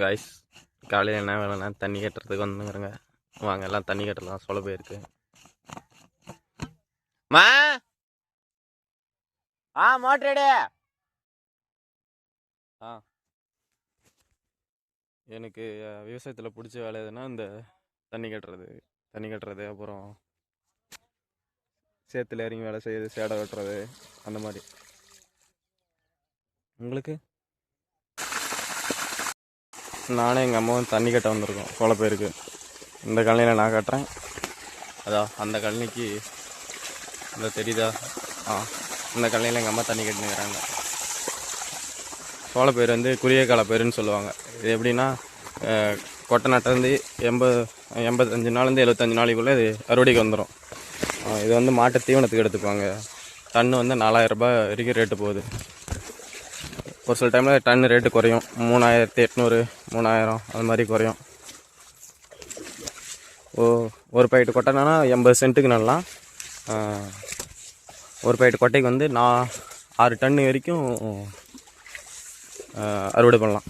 Guys காலையில் என்ன வேலைன்னா தண்ணி கட்டுறதுக்கு வந்துங்கிறங்க. வாங்க எல்லாம் தண்ணி கட்டலாம். சொல்ல போயிருக்கு மா மோட்டரேடு. எனக்கு விவசாயத்தில் பிடிச்ச வேலை எதுனா இந்த தண்ணி கட்டுறது அப்புறம் சேத்துல இறங்கி வேலை செய்யுது, சேடை வெட்டுறது அந்த மாதிரி. உங்களுக்கு? நானே எங்கள் அம்மாவும் தண்ணி கட்ட வந்திருக்கோம் சொல்ல போயிருக்கு. இந்த கழனியில் நான் கட்டுறேன். அதான் அந்த கழனிக்கு இந்த தெரியுதா? இந்த கழனியில் எங்கள் அம்மா தண்ணி கட்டினுக்கிறாங்க. சோளப்பயிர் வந்து குறுகிய கால பயிருன்னு சொல்லுவாங்க. இது எப்படின்னா கொட்டை நட்டிலேருந்து 85 நாள்லேருந்து 75 நாளைக்குள்ளே இது அறுவடைக்கு வந்துடும். இது வந்து மாட்டு தீவனத்துக்கு எடுத்துக்குவாங்க. டன்னு வந்து 4000 ரூபாய் வரைக்கும் ரேட்டு போகுது. ஒரு சில டைமில் டன்னு ரேட்டு குறையும். 3800 3000 அது மாதிரி குறையும். ஒரு பாக்கெட்டு கொட்டைனா 80 சென்ட்டுக்கு நடலாம். ஒரு பாக்கெட்டு கொட்டைக்கு வந்து 6 டன்னு வரைக்கும் அறுவடை பண்ணலாம்.